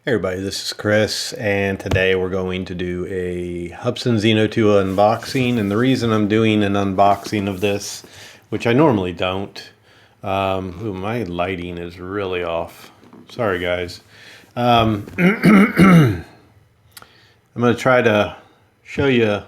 Hey everybody, this is Chris, and today we're going to do a Hubsan Zino 2 unboxing. And the reason I'm doing an unboxing of this, which I normally don't, ooh, my lighting is really off. Sorry guys. I'm going to try to show you a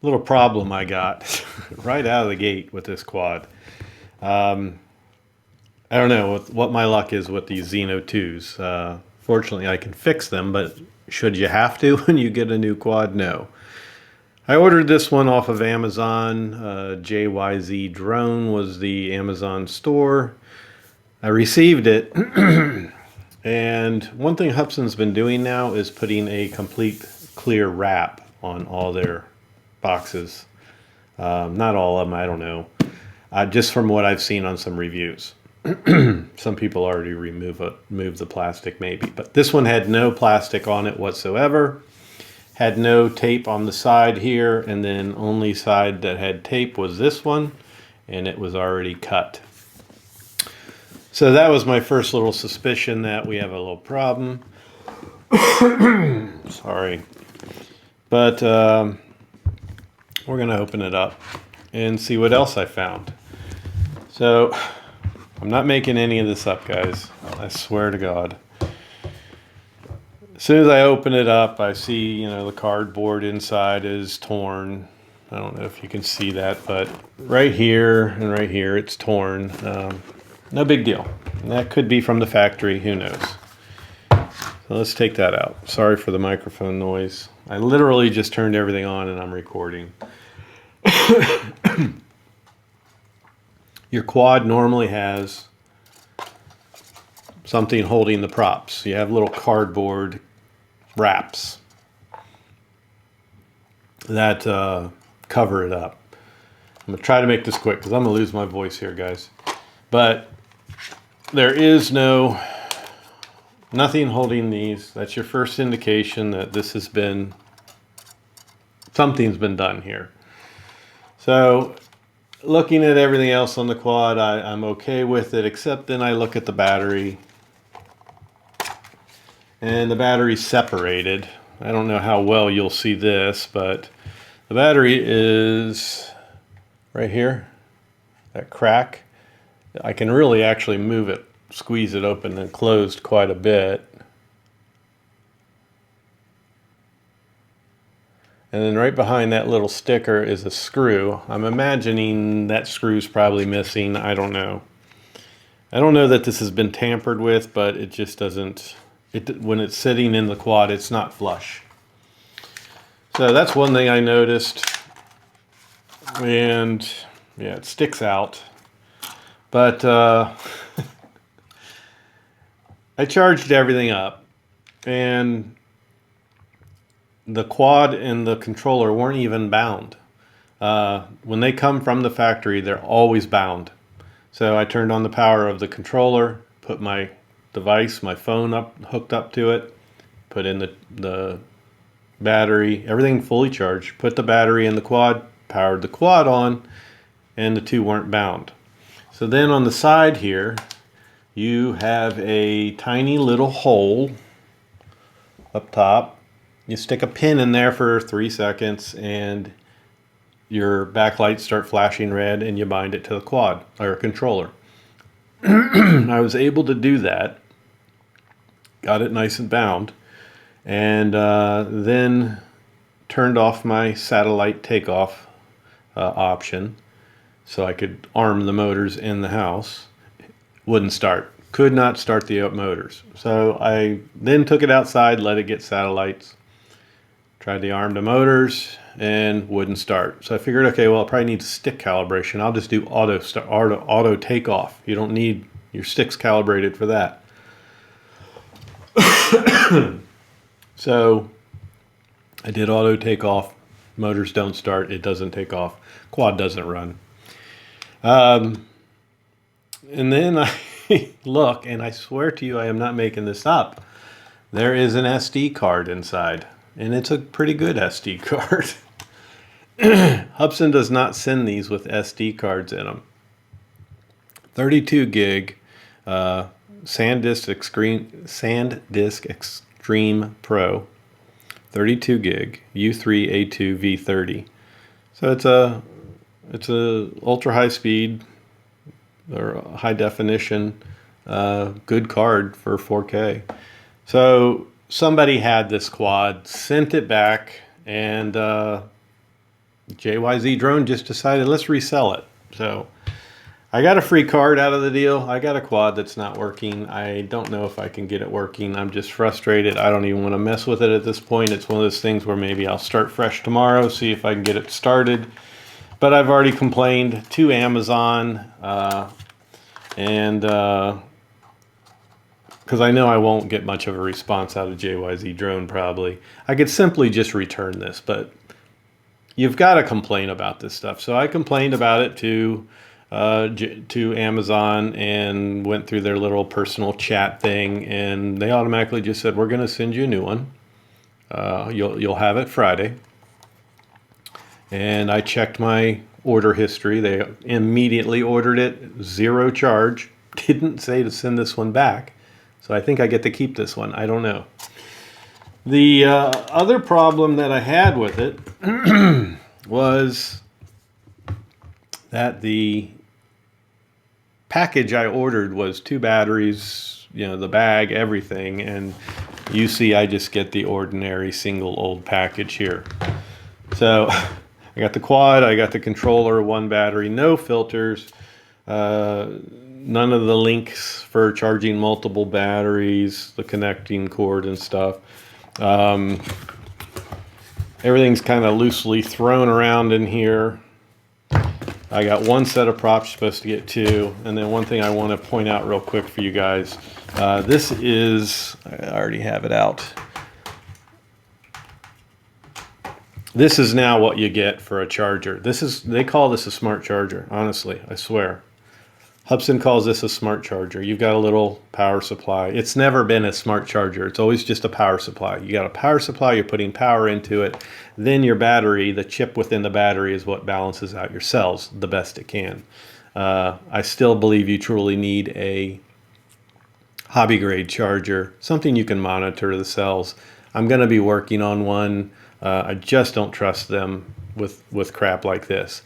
little problem I got right out of the gate with this quad. I don't know what my luck is with these Zino 2s. Fortunately, I can fix them, but should you have to when you get a new quad? No. I ordered this one off of Amazon. JYZ Drone was the Amazon store. I received it. And one thing Hubsan's been doing now is putting a complete clear wrap on all their boxes. Not all of them, I don't know. Just from what I've seen on some reviews. Some people already remove the plastic maybe, but this one had no plastic on it whatsoever, had no tape on the side here, and then only side that had tape was this one, and it was already cut. So that was my first little suspicion that we have a little problem. Sorry, but we're gonna open it up and see what else I found. So I'm not making any of this up, guys. I swear to God. As soon as I open it up, I see, the cardboard inside is torn. I don't know if you can see that, but right here and right here, it's torn. No big deal. And that could be from the factory, who knows. So let's take that out. Sorry for the microphone noise. I literally just turned everything on and I'm recording. Your quad normally has something holding the props. You have little cardboard wraps that cover it up. I'm going to try to make this quick because I'm going to lose my voice here, guys. But there is nothing holding these. That's your first indication that this has been, something's been done here. So looking at everything else on the quad, I'm okay with it, except then I look at the battery. And the battery's separated. I don't know how well you'll see this, but the battery is right here, that crack. I can really actually move it, squeeze it open and closed quite a bit. And then right behind that little sticker is a screw. I'm imagining that screw's probably missing. I don't know. I don't know that this has been tampered with, but it just doesn't, when it's sitting in the quad, it's not flush. So that's one thing I noticed. And yeah, it sticks out. But I charged everything up, and the quad and the controller weren't even bound. When they come from the factory, they're always bound. So I turned on the power of the controller, put my device, my phone hooked up to it, put in the battery, everything fully charged, put the battery in the quad, powered the quad on, and the two weren't bound. So then on the side here, you have a tiny little hole up top. You stick a pin in there for 3 seconds and your backlights start flashing red, and you bind it to the quad or controller. I was able to do that, got it nice and bound, and then turned off my satellite takeoff option so I could arm the motors in the house. Wouldn't start. Could not start the motors. So I then took it outside, let it get satellites. Tried to arm the motors and wouldn't start. So I figured, okay, well, it probably needs stick calibration. I'll just do auto takeoff. You don't need your sticks calibrated for that. So I did auto takeoff. Motors don't start. It doesn't take off. Quad doesn't run. And then I look, and I swear to you, I am not making this up. There is an SD card inside. And it's a pretty good SD card. Hubsan does not send these with SD cards in them. 32 gig SanDisk Extreme Pro, 32 gig U3A2 V30. So it's a ultra high speed or high definition, good card for 4K. So somebody had this quad, sent it back, and JYZ Drone just decided, let's resell it. So I got a free card out of the deal. I got a quad that's not working. I don't know if I can get it working. I'm just frustrated. I don't even want to mess with it at this point. It's one of those things where maybe I'll start fresh tomorrow, see if I can get it started. But I've already complained to Amazon, and because I know I won't get much of a response out of JYZ Drone probably. I could simply just return this, but you've got to complain about this stuff. So I complained about it to Amazon and went through their little personal chat thing, and they automatically just said, we're going to send you a new one. You'll have it Friday. And I checked my order history. They immediately ordered it, zero charge. Didn't say to send this one back. So I think I get to keep this one. I don't know. The other problem that I had with it was that the package I ordered was 2 batteries, you know, the bag, everything. And you see I just get the ordinary single old package here. So I got the quad, I got the controller, 1 battery, no filters, none of the links for charging multiple batteries, the connecting cord and stuff. Everything's kind of loosely thrown around in here. I got 1 set of props, supposed to get 2. And then one thing I want to point out real quick for you guys. This is, I already have it out. This is now what you get for a charger. They call this a smart charger, honestly, I swear. Hubsan calls this a smart charger. You've got a little power supply. It's never been a smart charger. It's always just a power supply. You got a power supply, you're putting power into it. Then your battery, the chip within the battery, is what balances out your cells the best it can. I still believe you truly need a hobby grade charger, something you can monitor the cells. I'm going to be working on one. I just don't trust them with crap like this.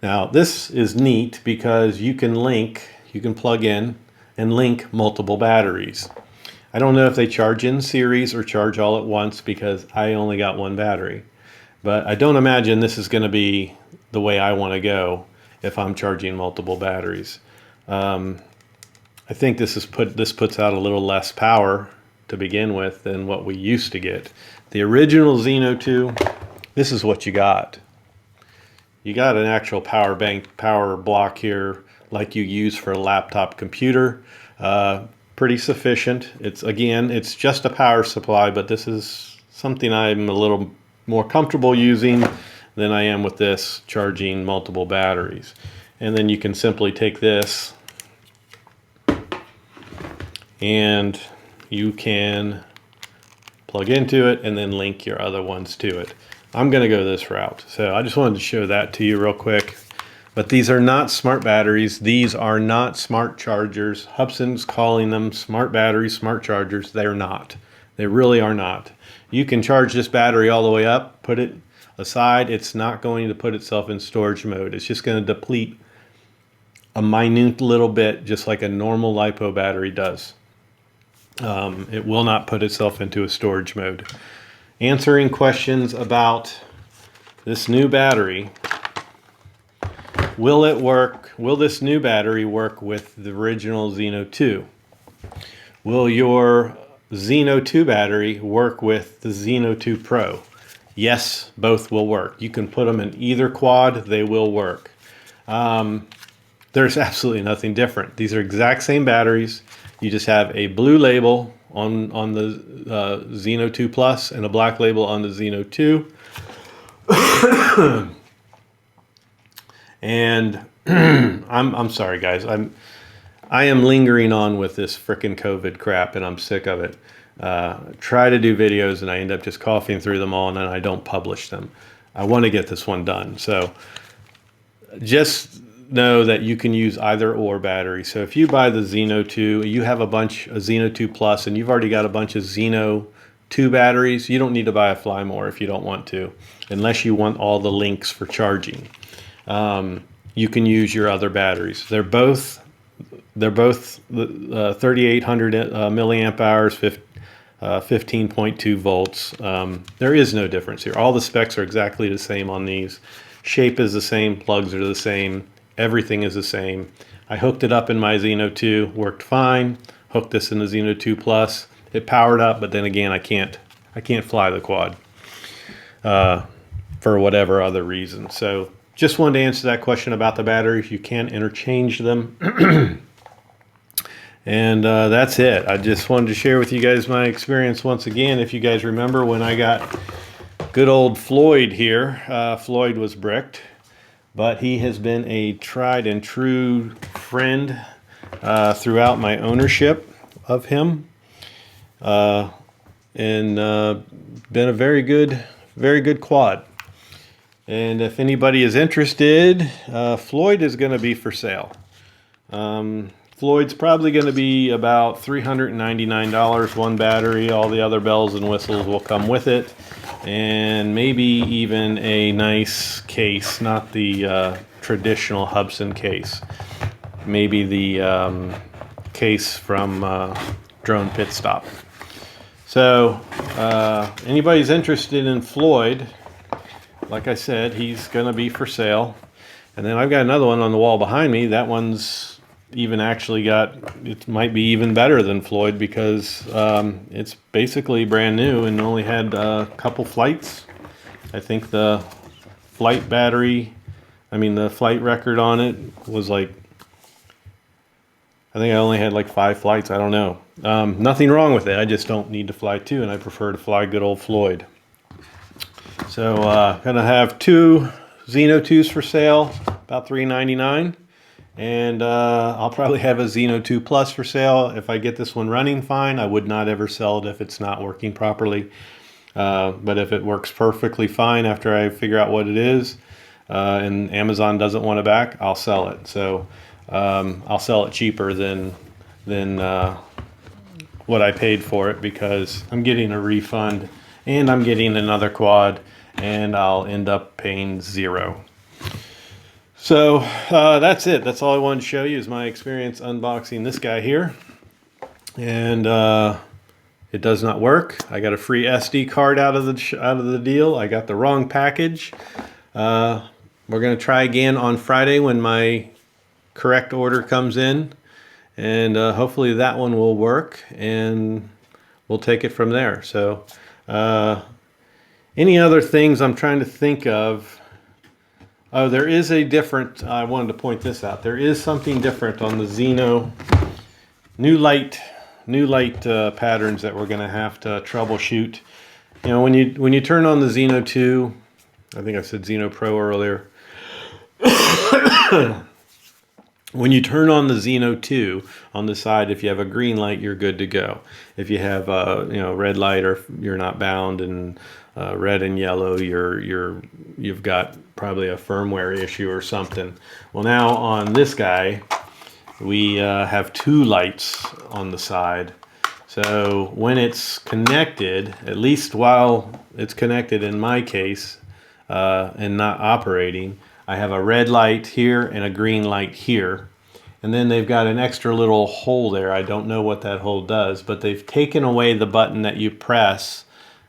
Now, this is neat because you can plug in and link multiple batteries. I don't know if they charge in series or charge all at once because I only got 1 battery. But I don't imagine this is going to be the way I want to go if I'm charging multiple batteries. I think this puts out a little less power to begin with than what we used to get. The original Zino 2, this is what you got. You got an actual power block here like you use for a laptop computer. Pretty sufficient. It's just a power supply, but this is something I'm a little more comfortable using than I am with this, charging multiple batteries. And then you can simply take this and you can plug into it and then link your other ones to it. I'm going to go this route. So I just wanted to show that to you real quick. But these are not smart batteries. These are not smart chargers. Hubsan's calling them smart batteries, smart chargers. They're not. They really are not. You can charge this battery all the way up, put it aside. It's not going to put itself in storage mode. It's just going to deplete a minute little bit, just like a normal LiPo battery does. It will not put itself into a storage mode. Answering questions about this new battery. Will it work? Will this new battery work with the original Zino 2? Will your Zino 2 battery work with the Zino 2 Pro? Yes, both will work. You can put them in either quad, they will work. There's absolutely nothing different. These are exact same batteries. You just have a blue label on the Zino 2 Plus and a black label on the Zino 2. And I'm sorry, guys. I am lingering on with this frickin' COVID crap, and I'm sick of it. Try to do videos, and I end up just coughing through them all, and then I don't publish them. I want to get this one done. So just know that you can use either or battery. So if you buy the Zino 2, you have a Zino 2 Plus, and you've already got a bunch of Zino 2 batteries, you don't need to buy a Fly More if you don't want to, unless you want all the links for charging. You can use your other batteries. They're both 3,800 milliamp hours, 15.2 volts. There is no difference here. All the specs are exactly the same on these. Shape is the same, plugs are the same, everything is the same. I hooked it up in my Zino 2, worked fine. Hooked this in the Zino 2 Plus. It powered up, but then again, I can't fly the quad for whatever other reason. So just wanted to answer that question about the batteries. You can interchange them. And that's it. I just wanted to share with you guys my experience once again. If you guys remember when I got good old Floyd here, Floyd was bricked, but he has been a tried and true friend throughout my ownership of him, and been a very good quad. And if anybody is interested, Floyd is going to be for sale. Floyd's probably going to be about $399, one battery. All the other bells and whistles will come with it, and maybe even a nice case, not the traditional Hubsan case. Maybe the case from Drone Pit Stop. So anybody's interested in Floyd, like I said, he's going to be for sale. And then I've got another one on the wall behind me. That one's even actually it might be even better than Floyd, because it's basically brand new and only had a couple flights. I think the flight record on it was like, I think I only had like 5 flights. I don't know. Nothing wrong with it. I just don't need to fly 2, and I prefer to fly good old Floyd. So gonna have 2 Zino 2s for sale, about $399. And I'll probably have a Zino 2 Plus for sale. If I get this one running fine, I would not ever sell it if it's not working properly. But if it works perfectly fine after I figure out what it is, and Amazon doesn't want it back, I'll sell it. So I'll sell it cheaper than what I paid for it, because I'm getting a refund and I'm getting another quad, and I'll end up paying $0. So that's it. That's all I wanted to show you, is my experience unboxing this guy here. And it does not work. I got a free SD card out of the deal. I got the wrong package. We're going to try again on Friday when my correct order comes in. And hopefully that one will work, and we'll take it from there. So any other things I'm trying to think of? Oh, there is a different, I wanted to point this out. There is something different on the Zino, new light patterns that we're going to have to troubleshoot. You know, when you turn on the Zino 2, I think I said Zino Pro earlier. When you turn on the Zino 2 on the side, if you have a green light, you're good to go. If you have red light, or you're not bound, and red and yellow, you've got probably a firmware issue or something. Well, now on this guy, we have 2 lights on the side. So when it's connected, at least while it's connected in my case, and not operating, I have a red light here and a green light here. And then they've got an extra little hole there. I don't know what that hole does, but they've taken away the button that you press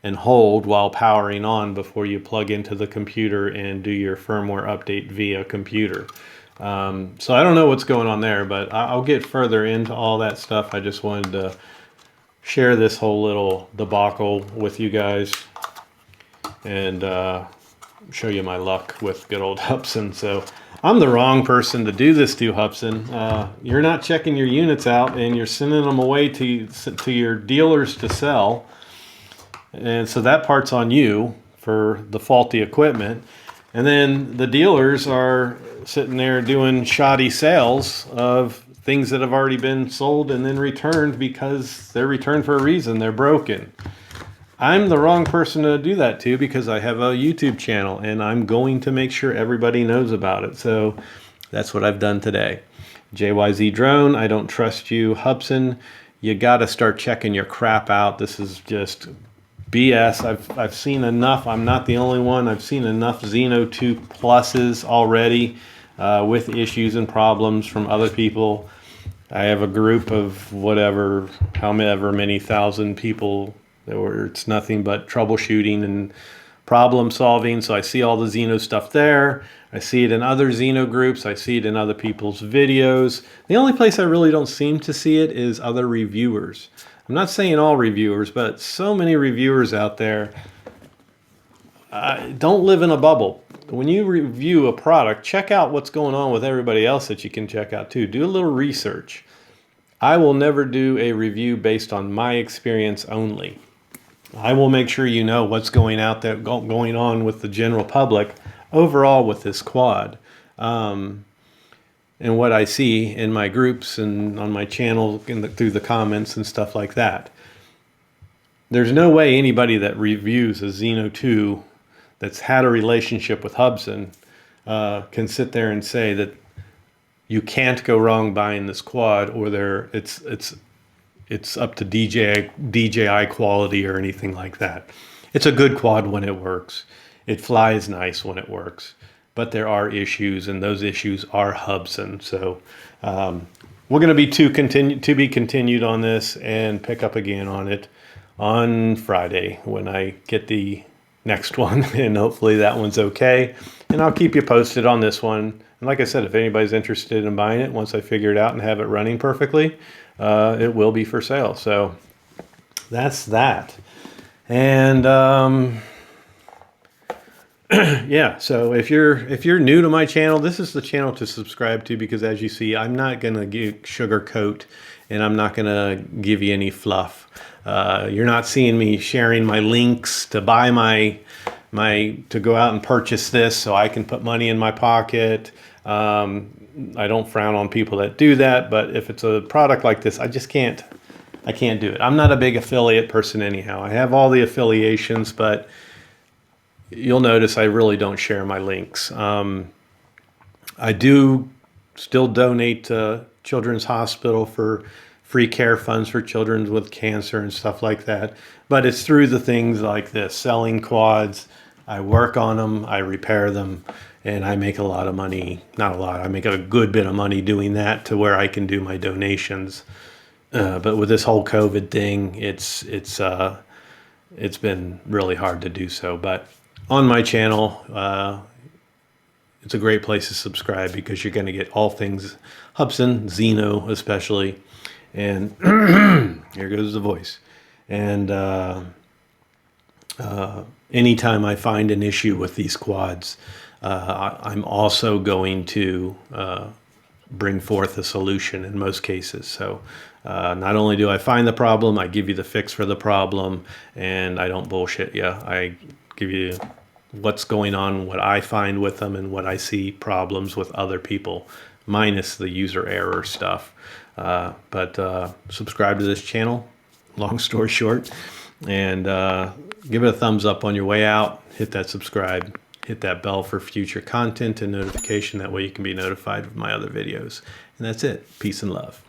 and hold while powering on before you plug into the computer and do your firmware update via computer. So I don't know what's going on there, but I'll get further into all that stuff. I just wanted to share this whole little debacle with you guys, and show you my luck with good old Hubsan. So I'm the wrong person to do this to, Hubsan. You're not checking your units out, and you're sending them away to your dealers to sell. And so that part's on you for the faulty equipment. And then the dealers are sitting there doing shoddy sales of things that have already been sold and then returned, because they're returned for a reason. They're broken. I'm the wrong person to do that to, because I have a YouTube channel and I'm going to make sure everybody knows about it. So That's what I've done today. JYZ Drone, I don't trust you. Hubsan, you got to start checking your crap out. This is just BS. I've seen enough. I'm not the only one. I've seen enough Zino 2 Pluses already with issues and problems from other people. I have a group of whatever, however many thousand people where it's nothing but troubleshooting and problem solving. So I see all the Zino stuff there. I see it in other Zino groups. I see it in other people's videos. The only place I really don't seem to see it is other reviewers. I'm not saying all reviewers, but so many reviewers out there don't live in a bubble. When you review a product, check out what's going on with everybody else that you can check out too. Do a little research. I will never do a review based on my experience only. I will make sure you know what's going on with the general public overall with this quad. And what I see in my groups and on my channel through the comments and stuff like that. There's no way anybody that reviews a Zino 2 that's had a relationship with Hubsan can sit there and say that you can't go wrong buying this quad, or it's up to DJI quality or anything like that. It's a good quad when it works. It flies nice when it works. But there are issues, and those issues are Hubsan. So we're going to be to be continued on this, and pick up again on it on Friday when I get the next one, and hopefully that one's okay. And I'll keep you posted on this one. And like I said, if anybody's interested in buying it, once I figure it out and have it running perfectly, it will be for sale. So that's that. And yeah, so if you're new to my channel, this is the channel to subscribe to, because as you see, I'm not gonna sugarcoat, and I'm not gonna give you any fluff. You're not seeing me sharing my links to buy to go out and purchase this so I can put money in my pocket. I don't frown on people that do that, but if it's a product like this, I can't do it. I'm not a big affiliate person anyhow. I have all the affiliations, but you'll notice I really don't share my links. I do still donate to Children's Hospital for free care funds for children with cancer and stuff like that. But it's through the things like this, selling quads. I work on them, I repair them, and I make a lot of money. Not a lot, I make a good bit of money doing that to where I can do my donations. But with this whole COVID thing, it's been really hard to do so. But on my channel, it's a great place to subscribe, because you're going to get all things Hubsan, Zino especially, and here goes the voice. And anytime I find an issue with these quads, I'm also going to bring forth a solution in most cases. So not only do I find the problem, I give you the fix for the problem, and I don't bullshit you. I give you what's going on, what I find with them, and what I see problems with other people, minus the user error stuff. But subscribe to this channel, long story short, and give it a thumbs up on your way out. Hit that subscribe, hit that bell for future content and notification. That way you can be notified of my other videos. And that's it. Peace and love.